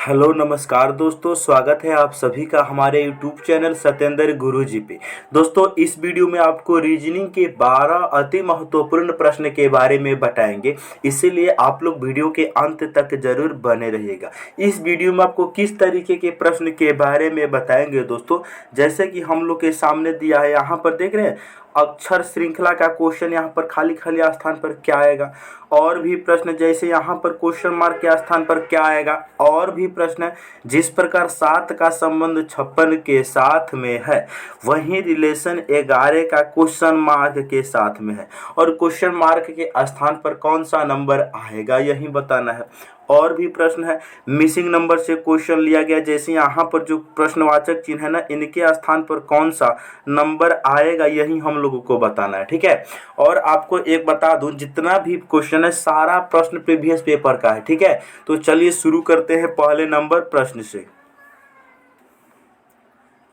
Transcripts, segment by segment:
Hello नमस्कार दोस्तों, स्वागत है आप सभी का हमारे यूट्यूब चैनल सत्येंद्र गुरुजी पे। दोस्तों, इस वीडियो में आपको रीजनिंग के 12 अति महत्वपूर्ण प्रश्न के बारे में बताएंगे, इसीलिए आप लोग वीडियो के अंत तक जरूर बने रहिएगा। इस वीडियो में आपको किस तरीके के प्रश्न के बारे में बताएंगे दोस्तों, जैसे कि हम लोग के सामने दिया है, यहाँ पर देख रहे हैं अक्षर श्रृंखला का क्वेश्चन, यहाँ पर खाली खाली स्थान पर क्या आएगा। और भी प्रश्न जैसे यहाँ पर क्वेश्चन मार्क के स्थान पर क्या आएगा। और भी प्रश्न जिस प्रकार 7 का संबंध 56 के साथ में है, वही रिलेशन 11 का क्वेश्चन मार्क के साथ में है, और क्वेश्चन मार्क के स्थान पर कौन सा नंबर आएगा यही बताना है। और भी प्रश्न है, मिसिंग नंबर से क्वेश्चन लिया गया, जैसे यहाँ पर जो प्रश्नवाचक चिन्ह है ना, इनके स्थान पर कौन सा नंबर आएगा यही हम लोगों को बताना है, ठीक है। और आपको एक बता दूं, जितना भी क्वेश्चन है सारा प्रश्न प्रीवियस पेपर का है, ठीक है। तो चलिए शुरू करते हैं पहले नंबर प्रश्न से।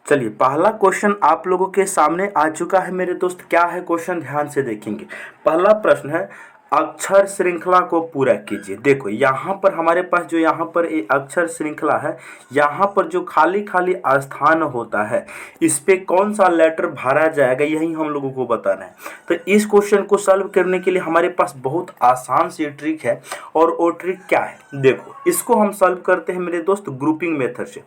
चलिए, पहला क्वेश्चन आप लोगों के सामने आ चुका है मेरे दोस्त। क्या है क्वेश्चन, ध्यान से देखेंगे। पहला प्रश्न है, अक्षर श्रृंखला को पूरा कीजिए। देखो यहाँ पर हमारे पास जो यहाँ पर एक अक्षर श्रृंखला है, यहाँ पर जो खाली खाली स्थान होता है, इस पे कौन सा लेटर भरा जाएगा यही हम लोगों को बताना है। तो इस क्वेश्चन को सॉल्व करने के लिए हमारे पास बहुत आसान सी ट्रिक है, और वो ट्रिक क्या है, देखो इसको हम सॉल्व करते हैं मेरे दोस्त ग्रुपिंग मेथड से,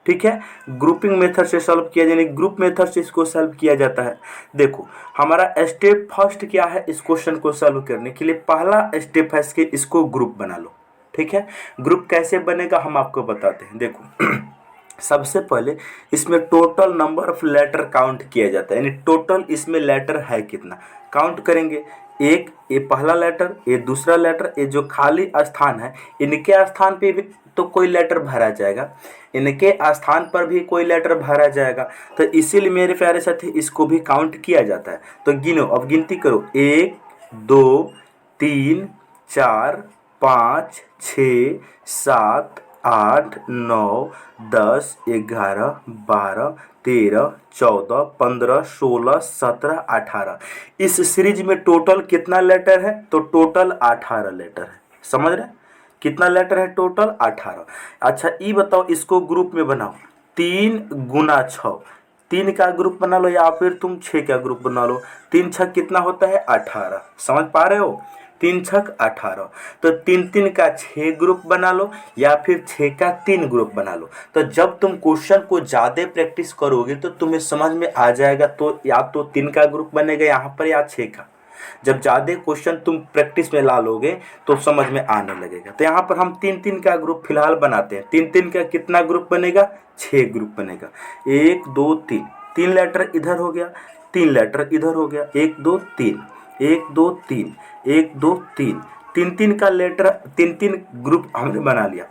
ठीक है। ग्रुपिंग मेथड से सॉल्व किया जाए, ग्रुप मेथड से इसको सॉल्व किया जाता है। देखो हमारा स्टेप फर्स्ट क्या है, इस क्वेश्चन को सॉल्व करने के लिए पहला स्टेप है इसको ग्रुप बना लो, ठीक है। ग्रुप कैसे बनेगा हम आपको बताते हैं। देखो सबसे पहले इसमें total number of letter count किया जाता है, यानी टोटल इसमें लेटर है कितना, काउंट करेंगे। एक ये पहला लेटर, ये दूसरा लेटर, ये जो खाली स्थान है इनके स्थान पे भी तो कोई लेटर भरा जाएगा, इनके स्थान पर भी कोई लेटर भरा जाएगा। तो इसीलिए मेरे प्यारे साथी इसको भी काउंट किया जाता है। तो गिनो, अब गिनती करो, 1 2 3 4 5 6 7 8 9 10 11 12 13 14 15 16 17 18। इस सीरीज में टोटल कितना लेटर है, तो टोटल 18 लेटर है। समझ रहे, कितना लेटर है, टोटल 18। अच्छा ये बताओ, इसको ग्रुप में बनाओ, 3 गुना 6, 3 का ग्रुप बना लो या फिर तुम 6 का ग्रुप बना लो। 3 छक कितना होता है, 18। समझ पा रहे हो, 3 छक 18। तो 3 का 6 ग्रुप बना लो या फिर 6 का 3 ग्रुप बना लो। तो जब तुम क्वेश्चन को ज़्यादा प्रैक्टिस करोगे तो तुम्हें समझ में आ जाएगा, तो या तो 3 का ग्रुप बनेगा यहाँ पर या 6 का। जब ज़्यादा क्वेश्चन तुम प्रैक्टिस में ला लोगे तो समझ में आने लगेगा। तो यहाँ पर हम 3 का ग्रुप फिलहाल बनाते हैं। 3 का कितना ग्रुप बनेगा, 6 ग्रुप बनेगा। 1 2 3, 3 लेटर इधर हो गया, 3 लेटर इधर हो गया, 1 2 3 1 2 3 1 2 3, 3 का लेटर, 3 ग्रुप हमने बना लिया।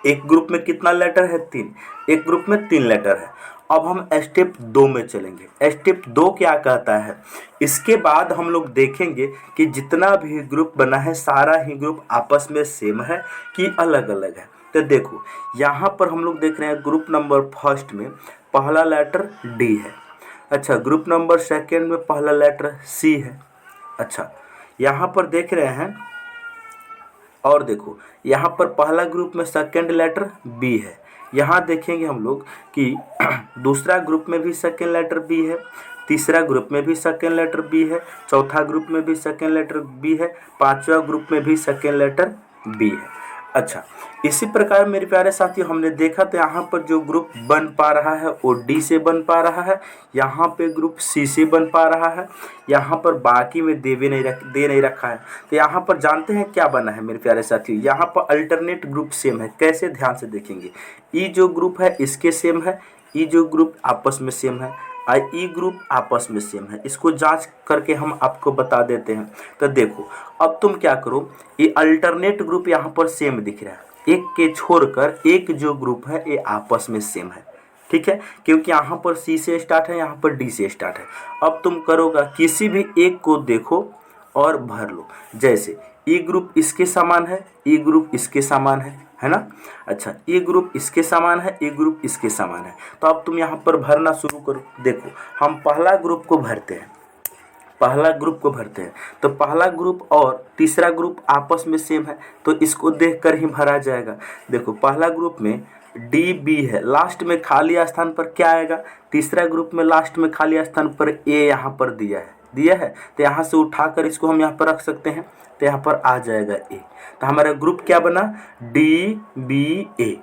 एक ग्रुप में कितना लेटर है, 3, एक ग्रुप में 3 लेटर है। अब हम स्टेप 2 में चलेंगे। स्टेप 2 क्या कहता है, इसके बाद हम लोग देखेंगे कि जितना भी ग्रुप बना है सारा ही ग्रुप आपस में सेम है कि अलग अलग है। तो देखो यहाँ पर हम लोग देख रहे हैं ग्रुप नंबर फर्स्ट में पहला लेटर डी है। अच्छा, ग्रुप नंबर सेकेंड में पहला लेटर सी है। अच्छा, यहाँ पर देख रहे हैं, और देखो यहाँ पर पहला ग्रुप में सेकेंड लेटर बी है। यहाँ देखेंगे हम लोग कि दूसरा ग्रुप में भी सेकेंड लेटर बी है, तीसरा ग्रुप में भी सेकेंड लेटर बी है, चौथा ग्रुप में भी सेकेंड लेटर बी है, पांचवा ग्रुप में भी सेकेंड लेटर बी है। अच्छा, इसी प्रकार मेरे प्यारे साथियों हमने देखा तो यहाँ पर जो ग्रुप बन पा रहा है वो डी से बन पा रहा है, यहाँ पे ग्रुप सी से बन पा रहा है, यहाँ पर बाकी में दे नहीं रखा है। तो यहाँ पर जानते हैं क्या बना है मेरे प्यारे साथियों, यहाँ पर अल्टरनेट ग्रुप सेम है। कैसे, ध्यान से देखेंगे, ई जो ग्रुप है इसके सेम है, ई जो ग्रुप आपस में सेम है, ई ग्रुप आपस में सेम है। इसको जांच करके हम आपको बता देते हैं। तो देखो अब तुम क्या करो, ये अल्टरनेट ग्रुप यहाँ पर सेम दिख रहा है, एक के छोड़कर एक जो ग्रुप है ये आपस में सेम है, ठीक है, क्योंकि यहाँ पर सी से स्टार्ट है, यहाँ पर डी से स्टार्ट है। अब तुम करोगा, किसी भी एक को देखो और भर लो। जैसे ई ग्रुप इसके समान है, ई ग्रुप इसके समान है ना। अच्छा, ई ग्रुप इसके समान है, ई ग्रुप इसके समान है। तो अब तुम यहाँ पर भरना शुरू करो। देखो हम पहला ग्रुप को भरते हैं, पहला ग्रुप को भरते हैं। तो पहला ग्रुप और तीसरा ग्रुप आपस में सेम है तो इसको देखकर ही भरा जाएगा। देखो पहला ग्रुप में डी बी है, लास्ट में खाली स्थान पर क्या आएगा, तीसरा ग्रुप में लास्ट में खाली स्थान पर ए यहाँ पर दिया है तो यहाँ से उठाकर इसको हम यहाँ पर रख सकते हैं तो यहाँ पर आ जाएगा ए। तो हमारा ग्रुप क्या बना, डी बी ए।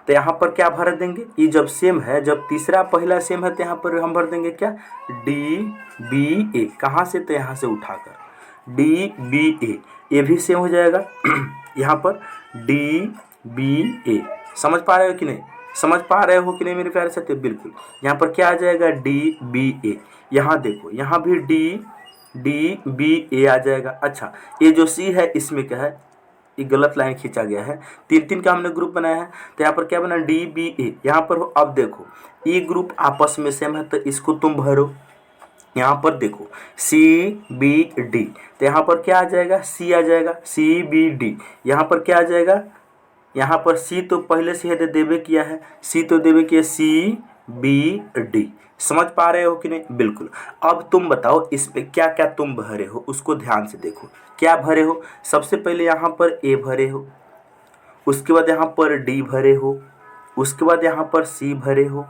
तो यहाँ पर क्या भर देंगे, ये जब सेम है, जब तीसरा पहला सेम है तो यहाँ पर हम भर देंगे क्या, डी बी ए। कहाँ से, तो यहाँ से उठाकर डी बी ए, ये भी सेम हो जाएगा यहाँ पर डी बी ए। समझ पा रहे हो कि नहीं, समझ पा रहे हो कि नहीं मेरे प्यारे साथियों, बिल्कुल। यहाँ पर क्या आ जाएगा, डी बी ए। यहाँ देखो यहाँ भी डी बी ए आ जाएगा। अच्छा ये जो सी है इसमें क्या है, ये गलत लाइन खींचा गया है, तीन का हमने ग्रुप बनाया है तो यहाँ पर क्या बना, डी बी ए। यहाँ पर अब देखो ये ग्रुप आपस में सेम है तो इसको तुम भरो। यहाँ पर देखो सी बी डी, तो यहाँ पर क्या आ जाएगा, सी आ जाएगा, सी बी डी। यहाँ पर क्या आ जाएगा, यहाँ पर सी तो पहले से है देवे किया है, सी तो देवे किया, सी बी डी। समझ पा रहे हो कि नहीं, बिल्कुल। अब तुम बताओ इस पे क्या क्या तुम भरे हो, उसको ध्यान से देखो क्या भरे हो। सबसे पहले यहाँ पर ए भरे हो, उसके बाद यहाँ पर डी भरे हो, उसके बाद यहाँ पर सी भरे हो,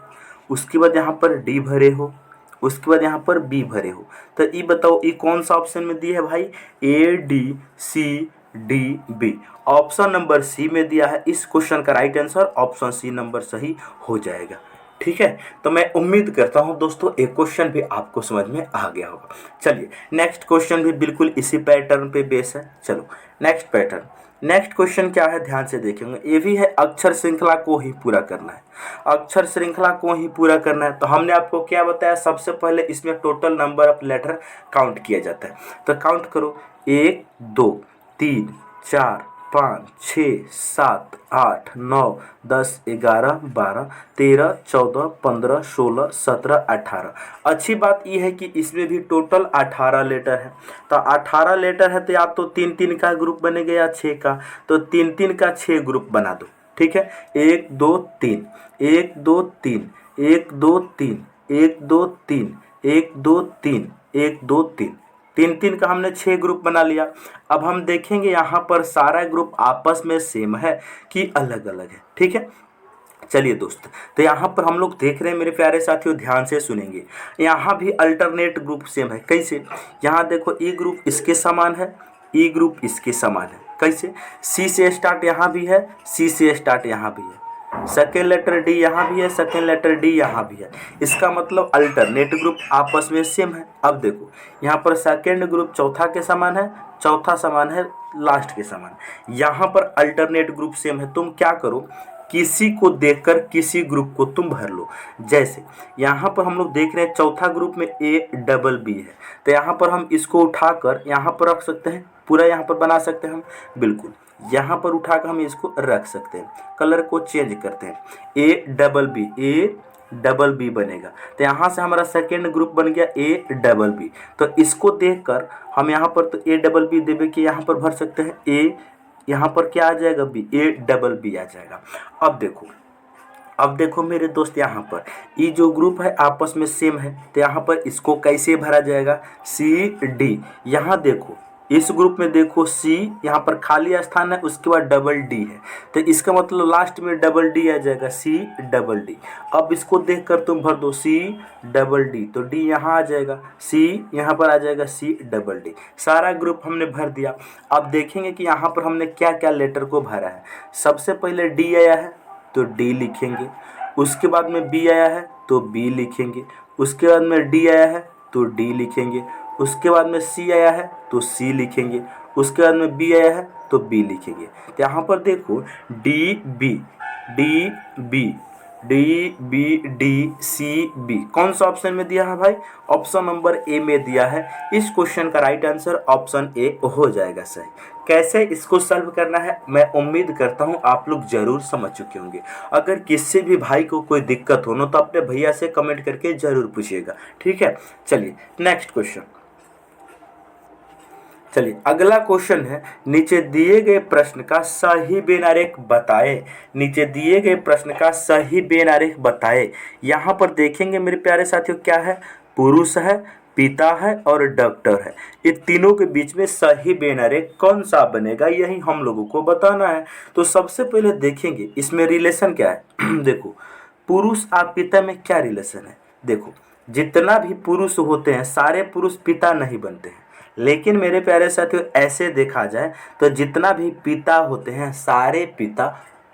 उसके बाद यहाँ पर डी भरे हो, उसके बाद यहाँ पर बी भरे हो। तो ये बताओ ये कौन सा ऑप्शन में दिया है भाई, A D C D B. Option number C में दिया है। इस क्वेश्चन का right answer option C number सही हो जाएगा। ठीक है, तो मैं उम्मीद करता हूं दोस्तों एक क्वेश्चन भी आपको समझ में आ गया होगा। चलिए नेक्स्ट क्वेश्चन भी बिल्कुल इसी पैटर्न पे बेस है। चलो नेक्स्ट पैटर्न, नेक्स्ट क्वेश्चन क्या है ध्यान से देखेंगे। ये भी है अक्षर श्रृंखला को ही पूरा करना है, अक्षर श्रृंखला को ही पूरा करना है। तो हमने आपको क्या बताया, सबसे पहले इसमें total number of letter count किया जाता है। तो काउंट करो, 1 2 3 4 5 6 7 8 9 10 11 12 13 14 15 16 17 18। अच्छी बात यह है कि इसमें भी टोटल 18 लेटर है। तो 18 लेटर है तो या तो 3 का ग्रुप बनेगा या 6 का, तो 3 का 6 ग्रुप बना दो। ठीक है, 1 2 3 1 2 3 1 2 3 1 2 3 1 2 3 1 2 3, 3 का हमने 6 ग्रुप बना लिया। अब हम देखेंगे यहाँ पर सारा ग्रुप आपस में सेम है कि अलग अलग है। ठीक है, चलिए दोस्त, तो यहाँ पर हम लोग देख रहे हैं मेरे प्यारे साथियों, ध्यान से सुनेंगे। यहाँ भी अल्टरनेट ग्रुप सेम है। कैसे, यहाँ देखो ई ग्रुप इसके समान है, ई ग्रुप इसके समान है। कैसे, सी से स्टार्ट यहाँ भी है, सी से स्टार्ट यहाँ भी है, सेकेंड लेटर डी यहाँ भी है, सेकेंड लेटर डी यहाँ भी है। इसका मतलब अल्टरनेट ग्रुप आपस में सेम है। अब देखो यहाँ पर सेकेंड ग्रुप चौथा के समान है, चौथा समान है लास्ट के समान। यहाँ पर अल्टरनेट ग्रुप सेम है। तुम क्या करो, किसी को देखकर किसी ग्रुप को तुम भर लो। जैसे यहाँ पर हम लोग देख रहे हैं चौथा ग्रुप में ए डबल बी है, तो यहाँ पर हम इसको उठाकर यहाँ पर रख सकते हैं, पूरा यहाँ पर बना सकते हैं हम, बिल्कुल यहाँ पर उठाकर हम इसको रख सकते हैं। कलर को चेंज करते हैं, ए डबल बी बनेगा। तो यहाँ से हमारा सेकेंड ग्रुप बन गया ए डबल बी। तो इसको देखकर हम यहाँ पर तो ए डबल बी देवे कि यहाँ पर भर सकते हैं, ए यहाँ पर क्या आ जाएगा, बी, ए डबल बी आ जाएगा। अब देखो मेरे दोस्त, यहाँ पर ये जो ग्रुप है आपस में सेम है, तो यहाँ पर इसको कैसे भरा जाएगा, सी डी। यहाँ देखो इस ग्रुप में देखो सी यहाँ पर खाली स्थान है, उसके बाद डबल डी है, तो इसका मतलब लास्ट में डबल डी आ जाएगा, सी डबल डी। अब इसको देखकर तुम भर दो सी डबल डी, तो डी यहाँ आ जाएगा, सी यहाँ पर आ जाएगा, सी डबल डी। सारा ग्रुप हमने भर दिया। अब देखेंगे कि यहाँ पर हमने क्या क्या लेटर को भरा है। सबसे पहले डी आया है तो डी लिखेंगे, उसके बाद में बी आया है तो बी लिखेंगे, उसके बाद में डी आया है तो डी लिखेंगे, उसके बाद में सी आया है तो सी लिखेंगे, उसके बाद में बी आया है तो बी लिखेंगे। तो यहाँ पर देखो D B D B D B D C B कौन सा ऑप्शन में दिया है भाई, ऑप्शन नंबर ए में दिया है। इस क्वेश्चन का राइट आंसर ऑप्शन ए हो जाएगा सही। कैसे इसको सॉल्व करना है मैं उम्मीद करता हूं आप लोग जरूर समझ चुके होंगे। अगर किसी भी भाई को कोई दिक्कत हो ना तो अपने भैया से कमेंट करके जरूर पूछिएगा। ठीक है, चलिए नेक्स्ट क्वेश्चन। चलिए अगला क्वेश्चन है, नीचे दिए गए प्रश्न का सही बेनारेख बताए। नीचे दिए गए प्रश्न का सही बेनारेख बताए। यहाँ पर देखेंगे मेरे प्यारे साथियों क्या है, पुरुष है, पिता है और डॉक्टर है, ये तीनों के बीच में सही बेनरे कौन सा बनेगा, यही हम लोगों को बताना है। तो सबसे पहले देखेंगे इसमें रिलेशन क्या है। देखो पुरुष और पिता में क्या रिलेशन है। देखो जितना भी पुरुष होते हैं सारे पुरुष पिता नहीं बनते हैं, लेकिन मेरे प्यारे साथियों ऐसे देखा जाए तो जितना भी पिता होते हैं सारे पिता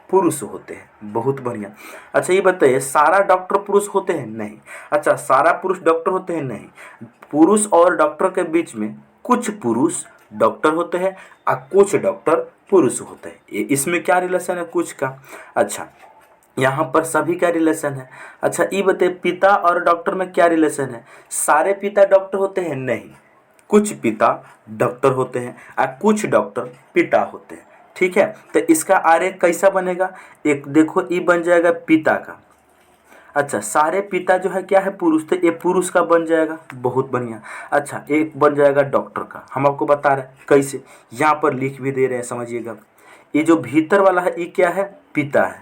पुरुष होते हैं। बहुत बढ़िया। अच्छा ये बताइए सारा डॉक्टर पुरुष होते हैं? नहीं। अच्छा सारा पुरुष डॉक्टर होते हैं? नहीं। पुरुष और डॉक्टर के बीच में कुछ पुरुष डॉक्टर होते हैं और कुछ डॉक्टर पुरुष होते हैं। ये इसमें क्या रिलेशन है कुछ का। अच्छा यहाँ पर सभी का रिलेशन है। अच्छा ये बताइए पिता और डॉक्टर में क्या रिलेशन है। सारे पिता डॉक्टर होते हैं? नहीं। कुछ पिता डॉक्टर होते हैं और कुछ डॉक्टर पिता होते हैं। ठीक है, तो इसका आरेख कैसा बनेगा। एक देखो ये बन जाएगा पिता का। अच्छा सारे पिता जो है क्या है पुरुष, तो ये पुरुष का बन जाएगा। बहुत बढ़िया। अच्छा एक बन जाएगा डॉक्टर का। हम आपको बता रहे हैं कैसे, यहाँ पर लिख भी दे रहे हैं समझिएगा। ये जो भीतर वाला है ये क्या है, पिता है।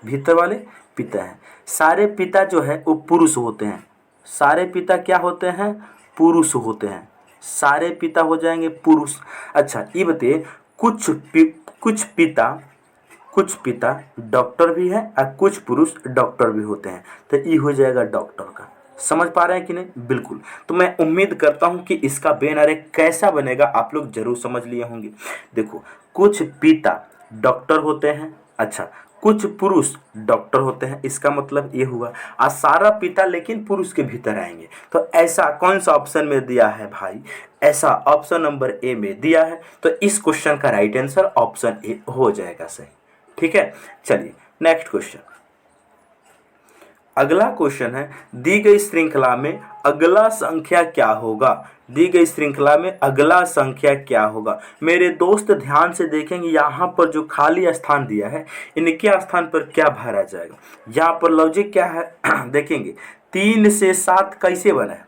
भीतर वाले पिता है। सारे पिता जो है वो पुरुष होते हैं। सारे पिता क्या होते हैं, पुरुष होते हैं। सारे पिता हो जाएंगे पुरुष। अच्छा ये बताइए कुछ पिता डॉक्टर भी है और कुछ पुरुष डॉक्टर भी होते हैं, तो ये हो जाएगा डॉक्टर का। समझ पा रहे हैं कि नहीं। बिल्कुल। तो मैं उम्मीद करता हूं कि इसका बेन आरेख कैसा बनेगा आप लोग जरूर समझ लिए होंगे। देखो कुछ पिता डॉक्टर होते हैं, अच्छा कुछ पुरुष डॉक्टर होते हैं, इसका मतलब ये हुआ। और सारा पिता लेकिन पुरुष के भीतर आएंगे। तो ऐसा कौन सा ऑप्शन में दिया है भाई, ऐसा ऑप्शन नंबर ए में दिया है। तो इस क्वेश्चन का राइट आंसर ऑप्शन ए हो जाएगा सही। ठीक है, चलिए नेक्स्ट क्वेश्चन। अगला क्वेश्चन है दी गई श्रृंखला में अगला संख्या क्या होगा। दी गई श्रृंखला में अगला संख्या क्या होगा। मेरे दोस्त ध्यान से देखेंगे यहाँ पर जो खाली स्थान दिया है इनके स्थान पर क्या भरा जाएगा। यहाँ पर लॉजिक क्या है देखेंगे 3 से 7 कैसे बना है।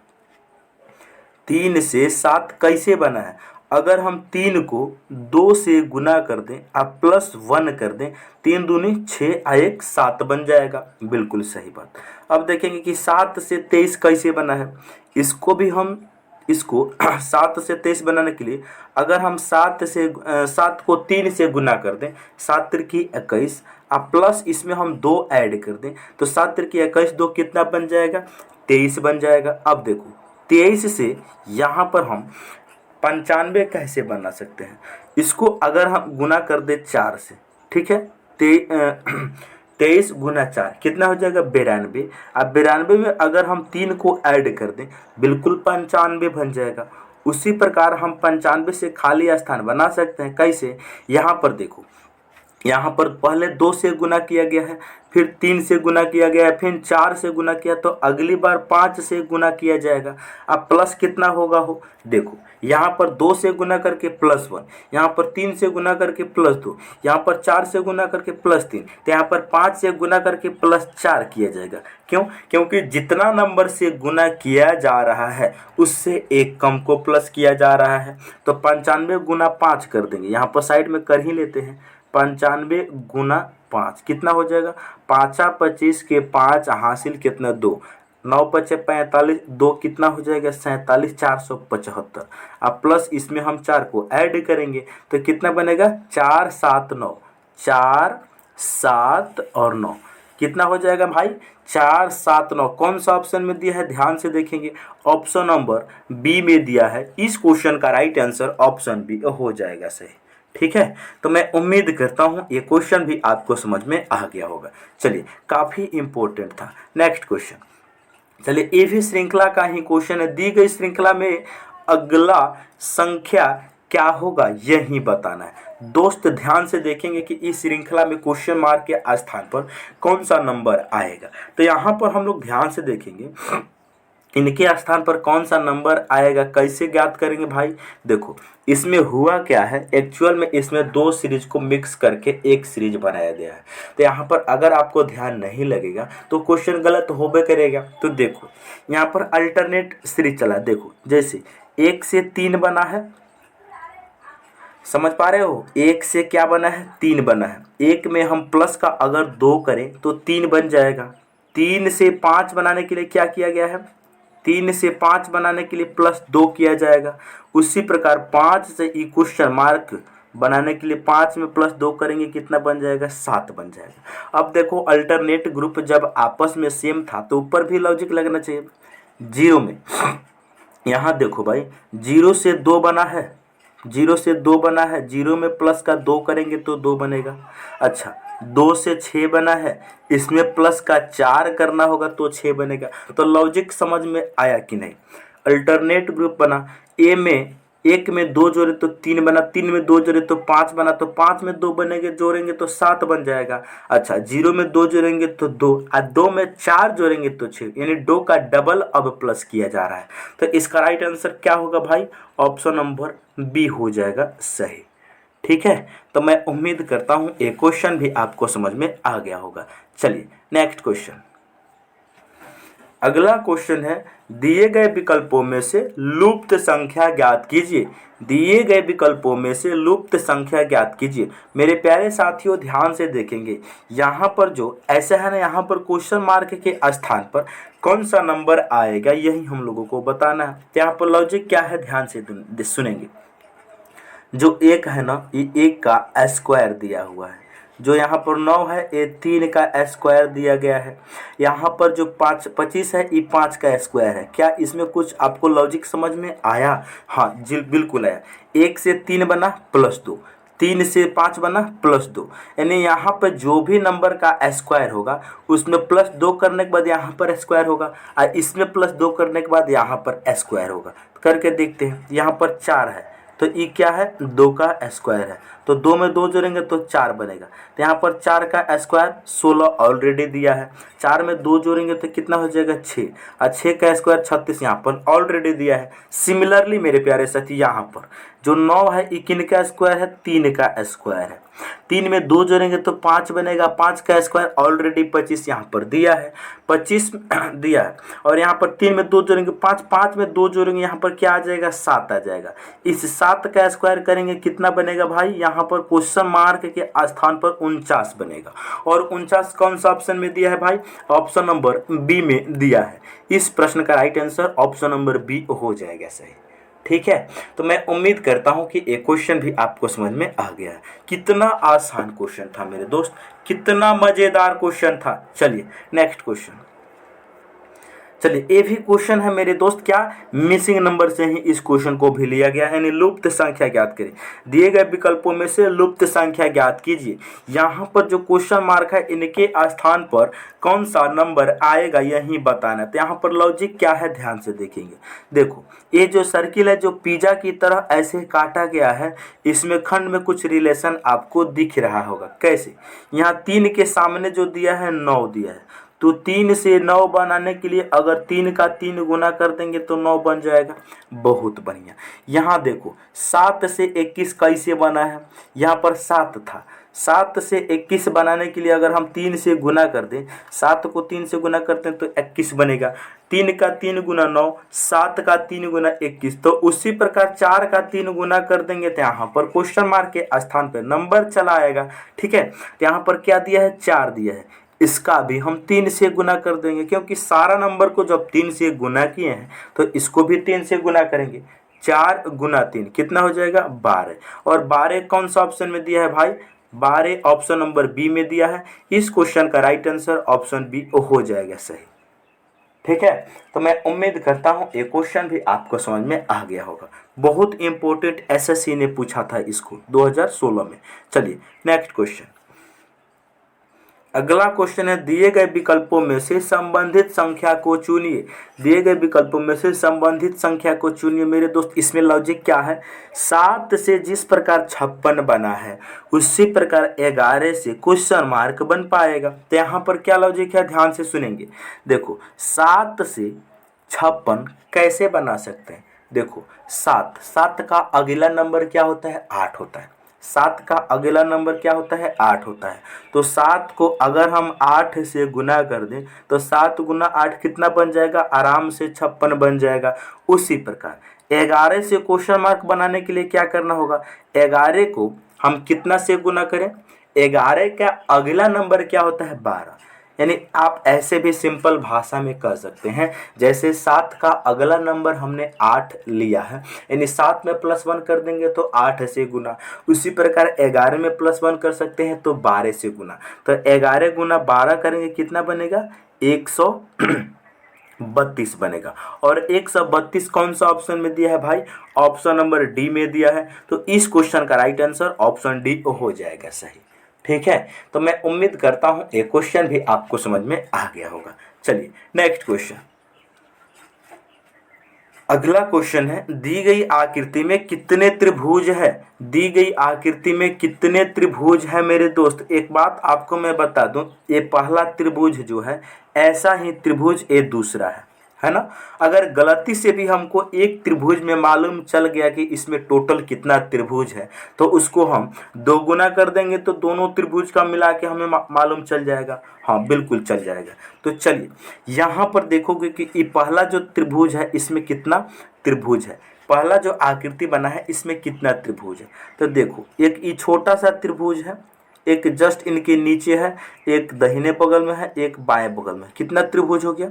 3 से 7 कैसे बना है। अगर हम 3 को 2 से गुना कर दें और +1 कर दें, 3 दूनी 6 और 1 7 बन जाएगा। बिल्कुल सही बात। अब देखेंगे कि 7 से 23 कैसे बना है। इसको 7 से 23 बनाने के लिए अगर हम 7 को 3 से गुना कर दें, 7 त्रिकी 21 और प्लस इसमें हम 2 ऐड कर दें, तो 7 त्रिकी 21 2 कितना बन जाएगा, 23 बन जाएगा। अब देखो 23 से यहाँ पर हम 95 कैसे बना सकते हैं। इसको अगर हम गुना कर दे 4 से, ठीक है, 23 गुना 4 कितना हो जाएगा 92। अब 92 में अगर हम 3 को ऐड कर दें बिल्कुल 95 बन जाएगा। उसी प्रकार हम 95 से खाली स्थान बना सकते हैं। कैसे, यहाँ पर देखो, यहाँ पर पहले 2 से गुना किया गया है, फिर 3 से गुना किया गया है, फिर 4 से गुना किया, तो अगली बार 5 से गुना किया जाएगा। अब प्लस कितना होगा हो, देखो यहाँ पर 2 से गुना करके +1, यहाँ पर 3 से गुना करके +2, यहाँ पर 4 से गुना करके +3, तो यहाँ पर 5 से गुना करके +4 किया जाएगा। क्यों, क्योंकि जितना नंबर से गुना किया जा रहा है उससे एक कम को प्लस किया जा रहा है। तो 95 गुना 5 कर देंगे, यहाँ पर साइड में कर ही लेते हैं। 95 गुना 5 कितना हो जाएगा, 5 25 के 5 हासिल कितना 2, 9 5 45, 2 कितना हो जाएगा 47, 475। अब प्लस इसमें हम 4 को ऐड करेंगे तो कितना बनेगा 4 7 9, 4 7 और 9 कितना हो जाएगा भाई 4 7 9। कौन सा ऑप्शन में दिया है ध्यान से देखेंगे, ऑप्शन नंबर बी में दिया है। इस क्वेश्चन का राइट आंसर ऑप्शन बी हो जाएगा सही। ठीक है, तो मैं उम्मीद करता हूं ये क्वेश्चन भी आपको समझ में आ गया होगा। चलिए काफ़ी इंपॉर्टेंट था। नेक्स्ट क्वेश्चन, चलिए ये भी श्रृंखला का ही क्वेश्चन है। दी गई श्रृंखला में अगला संख्या क्या होगा यही बताना है। दोस्त ध्यान से देखेंगे कि इस श्रृंखला में क्वेश्चन मार्क के स्थान पर कौन सा नंबर आएगा। तो यहाँ पर हम लोग ध्यान से देखेंगे इनके स्थान पर कौन सा नंबर आएगा, कैसे ज्ञात करेंगे भाई। देखो इसमें हुआ क्या है, एक्चुअल में इसमें 2 सीरीज को मिक्स करके एक सीरीज बनाया गया है। तो यहाँ पर अगर आपको ध्यान नहीं लगेगा तो क्वेश्चन गलत होबे करेगा। तो देखो यहाँ पर अल्टरनेट सीरीज चला, देखो जैसे 1 से 3 बना है, समझ पा रहे हो, 1 से क्या बना है 3 बना है। 1 में हम प्लस का अगर 2 करें तो 3 बन जाएगा। 3 से 5 बनाने के लिए क्या किया गया है, 3 से 5 बनाने के लिए +2 किया जाएगा। उसी प्रकार 5 से ई क्वेश्चन मार्क बनाने के लिए 5 में +2 करेंगे, कितना बन जाएगा? 7 बन जाएगा। अब देखो अल्टरनेट ग्रुप जब आपस में सेम था तो ऊपर भी लॉजिक लगना चाहिए। 0 में यहाँ देखो भाई 0 से 2 बना है, 0 से 2 बना है, 0 में प्लस का 2 करेंगे तो 2 बनेगा। अच्छा 2 से 6 बना है, इसमें प्लस का 4 करना होगा तो 6 बनेगा। तो लॉजिक समझ में आया कि नहीं? अल्टरनेट ग्रुप बना, ए में 1 में 2 जोड़े तो 3 बना, 3 में 2 जोड़े तो 5 बना, तो 5 में 2 बनेंगे, जोड़ेंगे तो 7 बन जाएगा। अच्छा 0 में 2 जोड़ेंगे तो 2 और 2 में 4 जोड़ेंगे तो 6, यानी 2 का डबल अब प्लस किया जा रहा है। तो इसका राइट आंसर क्या होगा भाई? ऑप्शन नंबर बी हो जाएगा सही। ठीक है, तो मैं उम्मीद करता हूँ ये क्वेश्चन भी आपको समझ में आ गया होगा। चलिए नेक्स्ट क्वेश्चन। अगला क्वेश्चन है, दिए गए विकल्पों में से लुप्त संख्या ज्ञात कीजिए। दिए गए विकल्पों में से लुप्त संख्या ज्ञात कीजिए। मेरे प्यारे साथियों ध्यान से देखेंगे, यहाँ पर जो ऐसा है ना, यहाँ पर क्वेश्चन मार्क के स्थान पर कौन सा नंबर आएगा यही हम लोगों को बताना है। यहाँ पर लॉजिक क्या है ध्यान से सुनेंगे। जो 1 है ना, ये 1 का स्क्वायर दिया हुआ है। जो यहाँ पर 9 है ये 3 का स्क्वायर दिया गया है। यहाँ पर जो 25 है ये 5 का स्क्वायर है। क्या इसमें कुछ आपको लॉजिक समझ में आया? हाँ जी बिल्कुल आया। 1 से 3 बना +2, 3 से 5 बना +2, यानी यहाँ पर जो भी नंबर का स्क्वायर होगा उसमें +2 करने के बाद यहाँ पर स्क्वायर होगा और इसमें +2 करने के बाद यहाँ पर स्क्वायर होगा। करके देखते हैं। यहाँ पर 4 है तो ये क्या है? 2 का स्क्वायर है, तो 2 में 2 जोड़ेंगे तो 4 बनेगा। तो यहाँ पर 4 का स्क्वायर 16 ऑलरेडी दिया है। 4 में 2 जोड़ेंगे तो कितना हो जाएगा? 6, और 6 का स्क्वायर 36 यहाँ पर ऑलरेडी दिया है। सिमिलरली मेरे प्यारे साथी यहाँ पर जो 9 है ये किन का स्क्वायर है? 3 का स्क्वायर है। 3 में 2 जोड़ेंगे तो 5 बनेगा। 5 का स्क्वायर ऑलरेडी 25 यहाँ पर दिया है, 25 दिया है। और यहाँ पर 3 में 2 जोड़ेंगे 5, 5 में 2 जोड़ेंगे यहाँ पर क्या आ जाएगा? 7 आ जाएगा। इस 7 का स्क्वायर करेंगे कितना बनेगा भाई? यहाँ पर क्वेश्चन मार्क के स्थान पर 49 बनेगा। और 49 कौन सा ऑप्शन में दिया है भाई? ऑप्शन नंबर बी में दिया है। इस प्रश्न का right answer option number B हो जाएगा सही। ठीक है, तो मैं उम्मीद करता हूं कि एक क्वेश्चन भी आपको समझ में आ गया है। कितना आसान क्वेश्चन था मेरे दोस्त, कितना मजेदार क्वेश्चन था। चलिए नेक्स्ट क्वेश्चन। चलिए ये भी क्वेश्चन है मेरे दोस्त, क्या मिसिंग नंबर से ही इस क्वेश्चन को भी लिया गया है, यानी लुप्त संख्या ज्ञात करें। दिए गए विकल्पों में से लुप्त संख्या ज्ञात कीजिए। यहाँ पर जो क्वेश्चन मार्क है इनके स्थान पर कौन सा नंबर आएगा यही बताना। तो यहाँ पर लॉजिक क्या है ध्यान से देखेंगे। देखो ये जो सर्किल है जो पिज्जा की तरह ऐसे काटा गया है, इसमें खंड में कुछ रिलेशन आपको दिख रहा होगा। कैसे? यहाँ 3 के सामने जो दिया है 9 दिया है, तो 3 से 9 बनाने के लिए अगर 3 का 3 गुना कर देंगे तो 9 बन जाएगा। बहुत बढ़िया। यहाँ देखो 7 से 21 कैसे बना है? यहाँ पर 7 था, 7 से 21 बनाने के लिए अगर हम 3 से गुना कर दें, 7 को 3 से गुना करते हैं तो 21 बनेगा। 3 का 3 गुना 9, 7 का 3 गुना 21। तो उसी प्रकार 4 का 3 गुना कर देंगे तो यहाँ पर क्वेश्चन मार्क के स्थान पर नंबर चला आएगा। ठीक है, तो यहाँ पर क्या दिया है? 4 दिया है। इसका भी हम 3 से गुना कर देंगे, क्योंकि सारा नंबर को जब 3 से गुना किए हैं तो इसको भी 3 से गुना करेंगे। 4 गुना 3 कितना हो जाएगा? 12। और 12 कौन सा ऑप्शन में दिया है भाई? 12 ऑप्शन नंबर बी में दिया है। इस क्वेश्चन का राइट आंसर ऑप्शन बी हो जाएगा सही। ठीक है, तो मैं उम्मीद करता हूँ ये क्वेश्चन भी आपको समझ में आ गया होगा। बहुत इंपॉर्टेंट एसएससी ने पूछा था इसको 2016 में। चलिए नेक्स्ट क्वेश्चन। अगला क्वेश्चन है, दिए गए विकल्पों में से संबंधित संख्या को चुनिए। दिए गए विकल्पों में से संबंधित संख्या को चुनिए। मेरे दोस्त इसमें लॉजिक क्या है? 7 से जिस प्रकार 56 बना है उसी प्रकार 11 से क्वेश्चन मार्क बन पाएगा। तो यहाँ पर क्या लॉजिक है ध्यान से सुनेंगे। देखो 7 से 56 कैसे बना सकते हैं? देखो 7 का अगला नंबर क्या होता है? 8 होता है। 7 का अगला नंबर क्या होता है? 8 होता है। तो 7 को अगर हम 8 से गुना कर दें तो 7 गुना 8 कितना बन जाएगा? आराम से 56 बन जाएगा। उसी प्रकार 11 से क्वेश्चन मार्क बनाने के लिए क्या करना होगा? 11 को हम कितना से गुना करें? 11 का अगला नंबर क्या होता है? 12। यानी आप ऐसे भी सिंपल भाषा में कह सकते हैं, जैसे 7 का अगला नंबर हमने 8 लिया है, यानी 7 में +1 कर देंगे तो 8 से गुना। उसी प्रकार 11 में +1 कर सकते हैं तो 12 से गुना। तो 11 गुना 12 करेंगे कितना बनेगा, 132 बनेगा। और 132 कौन सा ऑप्शन में दिया है भाई, ऑप्शन नंबर डी में दिया है। तो इस क्वेश्चन का राइट आंसर ऑप्शन डी हो जाएगा सही। ठीक है, तो मैं उम्मीद करता हूं ये क्वेश्चन भी आपको समझ में आ गया होगा। चलिए नेक्स्ट क्वेश्चन, अगला क्वेश्चन है, दी गई आकृति में कितने त्रिभुज है। दी गई आकृति में कितने त्रिभुज है मेरे दोस्त। एक बात आपको मैं बता दूं, ये पहला त्रिभुज जो है ऐसा ही त्रिभुज ये दूसरा है ना। अगर गलती से भी हमको एक त्रिभुज में मालूम चल गया कि इसमें टोटल कितना त्रिभुज है, तो उसको हम 2 गुना कर देंगे तो दोनों त्रिभुज का मिला के हमें मालूम चल जाएगा। हाँ बिल्कुल चल जाएगा। तो चलिए यहाँ पर देखोगे कि ये पहला जो त्रिभुज है इसमें कितना त्रिभुज है, पहला जो आकृति बना है इसमें कितना त्रिभुज है। तो देखो एक ये छोटा सा त्रिभुज है, एक जस्ट इनके नीचे है, एक दाहिने बगल में है, एक बाएं बगल में। कितना त्रिभुज हो गया,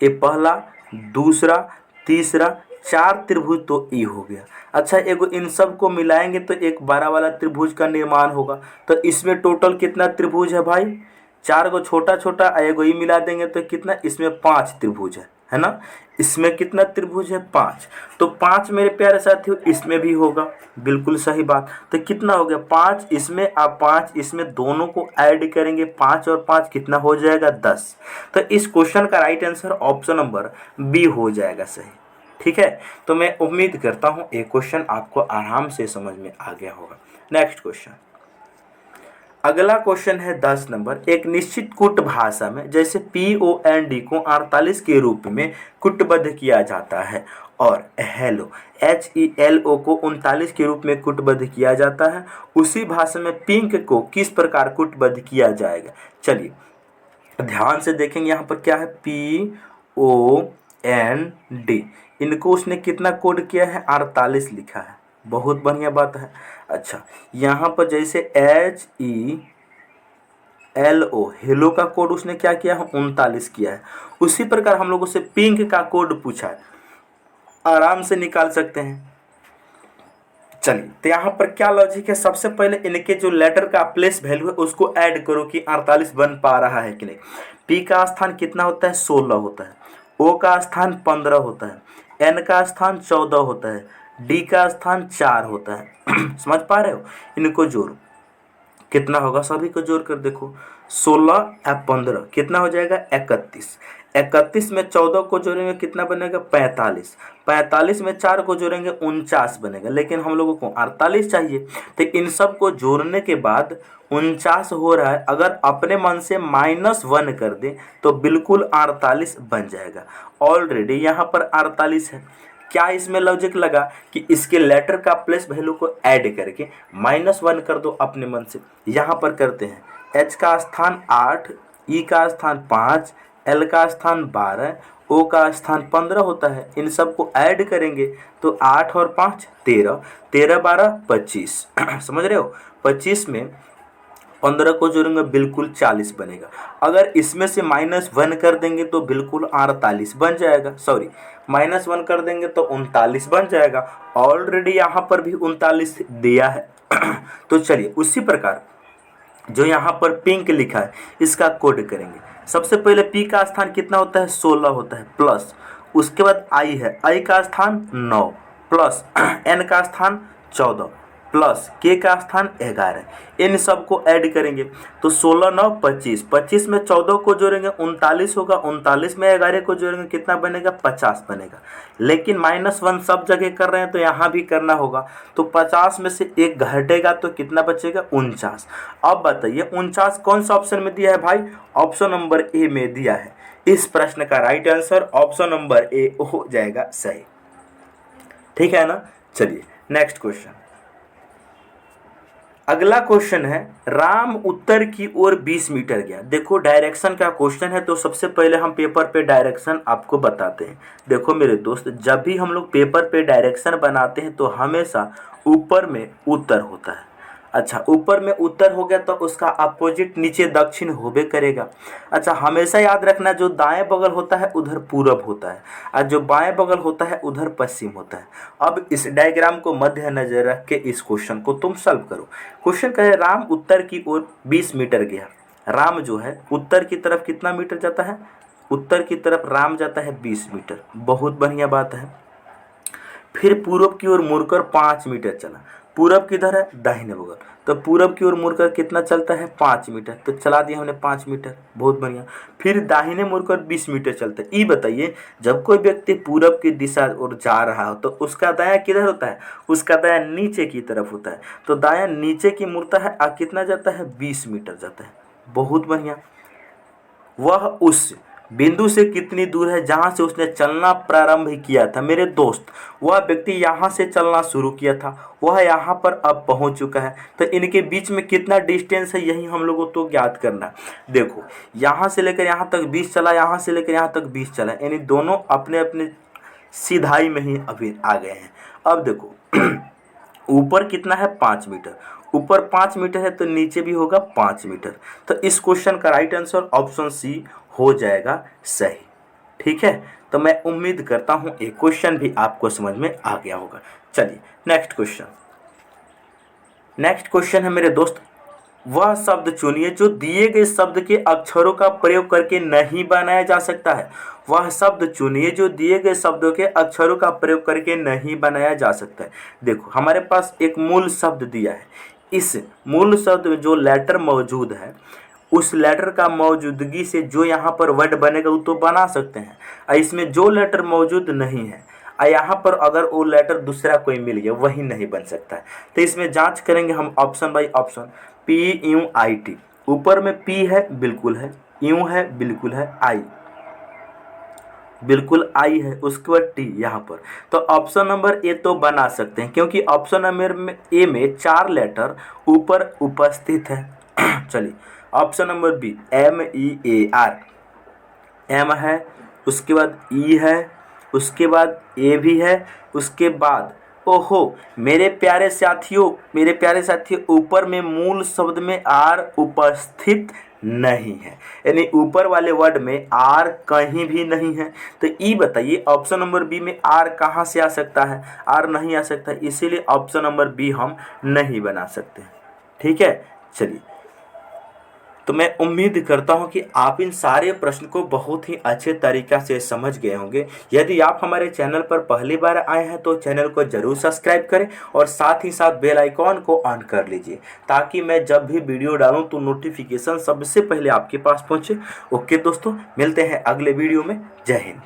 ये पहला, दूसरा, तीसरा, 4 त्रिभुज तो ये हो गया। अच्छा एगो इन सब को मिलाएंगे तो एक बड़ा वाला त्रिभुज का निर्माण होगा। तो इसमें टोटल कितना त्रिभुज है भाई, 4 को छोटा छोटा एगो ही मिला देंगे तो कितना, इसमें 5 त्रिभुज है ना। इसमें कितना त्रिभुज है, 5। तो 5 मेरे प्यारे साथियों इसमें भी होगा, बिल्कुल सही बात। तो कितना हो गया, 5 इसमें, आप 5 इसमें, दोनों को ऐड करेंगे 5 और 5 कितना हो जाएगा, 10। तो इस क्वेश्चन का right answer option number B हो जाएगा सही। ठीक है, तो मैं उम्मीद करता हूँ ये क्वेश्चन आपको आराम से समझ में आ गया होगा। नेक्स्ट क्वेश्चन, अगला क्वेश्चन है 10 नंबर, एक निश्चित कूट भाषा में जैसे POND को 48 के रूप में कूटबद्ध किया जाता है और हेलो HELO को 39 के रूप में कूटबद्ध किया जाता है, उसी भाषा में पिंक को किस प्रकार कूटबद्ध किया जाएगा। चलिए ध्यान से देखेंगे, यहाँ पर क्या है, POND, इनको उसने कितना कोड किया है, 48 लिखा है, बहुत बढ़िया बात है। अच्छा यहाँ पर जैसे HELO हेलो का कोड उसने क्या किया है, 39 किया है। उसी प्रकार हम लोगों से पिंक का कोड पूछा है, आराम से निकाल सकते हैं। चलिए तो यहाँ पर क्या लॉजिक है, सबसे पहले इनके जो लेटर का प्लेस वैल्यू है उसको ऐड करो कि 48 बन पा रहा है कि नहीं। पी का स्थान कितना होता है, 16 होता है, ओ का स्थान 15 होता है, एन का स्थान 14 होता है, डी का स्थान 4 होता है। समझ पा रहे हो, इनको जोड़ो कितना होगा, सभी को जोड़ कर देखो, 16 या 15 कितना हो जाएगा, 31। 31 में 14 को जोड़ेंगे कितना बनेगा, 45। 45 में 4 को जोड़ेंगे 49 बनेगा, लेकिन हम लोगों को 48 चाहिए। तो इन सब को जोड़ने के बाद 49 हो रहा है, अगर अपने मन से -1 कर दें तो बिल्कुल 48 बन जाएगा। ऑलरेडी यहाँ पर 48 है। क्या इसमें लॉजिक लगा कि इसके लेटर का प्लेस वैल्यू को ऐड करके -1 कर दो अपने मन से। यहाँ पर करते हैं, H का स्थान 8, E का स्थान 5, L का स्थान 12, O का स्थान 15 होता है। इन सब को ऐड करेंगे तो 8 और 5 13, 13 12 25। समझ रहे हो, 25 में 15 को जोड़ेंगे बिल्कुल 40 बनेगा। अगर इसमें से -1 कर देंगे तो बिल्कुल 48 बन जाएगा, सॉरी -1 कर देंगे तो 39 बन जाएगा। ऑलरेडी यहाँ पर भी 39 दिया है। तो चलिए उसी प्रकार जो यहाँ पर पिंक लिखा है इसका कोड करेंगे। सबसे पहले पी का स्थान कितना होता है, 16 होता है, प्लस उसके बाद आई है, आई का स्थान 9, प्लस एन का स्थान 14, प्लस के का स्थान 11। इन सब को ऐड करेंगे तो 16 9 25, 25 में 14 को जोड़ेंगे 39 होगा, 39 में 11 को जोड़ेंगे कितना बनेगा, 50 बनेगा। लेकिन -1 सब जगह कर रहे हैं तो यहाँ भी करना होगा, तो 50 में से 1 घटेगा तो कितना बचेगा, 49। अब बताइए 49 कौन सा ऑप्शन में दिया है भाई, ऑप्शन नंबर ए में दिया है। इस प्रश्न का right answer option number A हो जाएगा सही। ठीक है ना। चलिए नेक्स्ट क्वेश्चन, अगला क्वेश्चन है, राम उत्तर की ओर 20 मीटर गया। देखो डायरेक्शन का क्वेश्चन है तो सबसे पहले हम पेपर पे डायरेक्शन आपको बताते हैं। देखो मेरे दोस्त, जब भी हम लोग पेपर पे डायरेक्शन बनाते हैं तो हमेशा ऊपर में उत्तर होता है अच्छा, ऊपर में उत्तर हो गया तो उसका अपोजिट नीचे दक्षिण होबे करेगा। अच्छा, हमेशा याद रखना जो दाएं बगल होता है उधर पूरब होता है और जो बाएं बगल होता है उधर पश्चिम होता है। अब इस डायग्राम को मध्य नजर रख के इस क्वेश्चन को तुम सॉल्व करो। क्वेश्चन कहे राम उत्तर की ओर 20 मीटर गया। राम जो है उत्तर की तरफ कितना मीटर जाता है? उत्तर की तरफ राम जाता है 20 मीटर। बहुत बढ़िया बात है। फिर पूरब की ओर मुड़कर 5 मीटर चला। पूरब किधर है? दाहिने बगल। तो पूरब की ओर मुड़कर कितना चलता है? 5 मीटर। तो चला दिया हमने 5 मीटर। बहुत बढ़िया। फिर दाहिने मुड़कर 20 मीटर चलता है। ये बताइए जब कोई व्यक्ति पूरब की दिशा ओर जा रहा हो तो उसका दायां किधर होता है? उसका दायां नीचे की तरफ होता है। तो दायां नीचे की मुड़ता है और कितना जाता है? 20 मीटर जाता है। बहुत बढ़िया। वह उस बिंदु से कितनी दूर है जहां से उसने चलना प्रारंभ किया था? मेरे दोस्त, वह व्यक्ति यहां से चलना शुरू किया था, वह यहां पर अब पहुंच चुका है। तो इनके बीच में कितना डिस्टेंस है यही हम लोगों को ज्ञात करना है। देखो, यहां से लेकर यहां तक 20 चला, यहां से लेकर यहां तक 20 चला, यानी दोनों अपने अपने सीधाई में ही अभी आ गए हैं। अब देखो ऊपर कितना है? 5 मीटर। ऊपर 5 मीटर है तो नीचे भी होगा 5 मीटर। तो इस क्वेश्चन का राइट आंसर ऑप्शन सी हो जाएगा सही। ठीक है, तो मैं उम्मीद करता हूं ये क्वेश्चन भी आपको समझ में आ गया होगा। चलिए नेक्स्ट क्वेश्चन। नेक्स्ट क्वेश्चन है मेरे दोस्त, वह शब्द चुनिए जो दिए गए शब्द के अक्षरों का प्रयोग करके नहीं बनाया जा सकता है। वह शब्द चुनिए जो दिए गए शब्दों के अक्षरों का प्रयोग करके नहीं बनाया जा सकता है। देखो, हमारे पास एक मूल शब्द दिया है। इस मूल शब्द में जो लेटर मौजूद है उस लेटर का मौजूदगी से जो यहाँ पर वर्ड बनेगा वो तो बना सकते हैं, और इसमें जो लेटर मौजूद नहीं है और यहाँ पर अगर वो लेटर दूसरा कोई मिल गया वही नहीं बन सकता है। तो इसमें जांच करेंगे हम ऑप्शन बाई ऑप्शन। PUIT, ऊपर में P है, बिल्कुल है। U है, बिल्कुल है। I, बिल्कुल आई है। उसके बाद टी यहाँ पर। तो ऑप्शन नंबर ए तो बना सकते हैं क्योंकि ऑप्शन नंबर में ए में 4 लेटर ऊपर उपस्थित है। चलिए option number B, MEAR, M है, उसके बाद ई है, उसके बाद ए भी है, उसके बाद ओहो मेरे प्यारे साथियों ऊपर में मूल शब्द में आर उपस्थित नहीं है, यानी ऊपर वाले वर्ड में आर कहीं भी नहीं है। तो ये बताइए ऑप्शन नंबर बी में आर कहाँ से आ सकता है? आर नहीं आ सकता, इसीलिए ऑप्शन नंबर बी हम नहीं बना सकते। ठीक है, चलिए तो मैं उम्मीद करता हूं कि आप इन सारे प्रश्न को बहुत ही अच्छे तरीक़ा से समझ गए होंगे। यदि आप हमारे चैनल पर पहली बार आए हैं तो चैनल को जरूर सब्सक्राइब करें और साथ ही साथ बेल आइकॉन को ऑन कर लीजिए ताकि मैं जब भी वीडियो डालूं तो नोटिफिकेशन सबसे पहले आपके पास पहुंचे। ओके दोस्तों, मिलते हैं अगले वीडियो में। जय हिंद।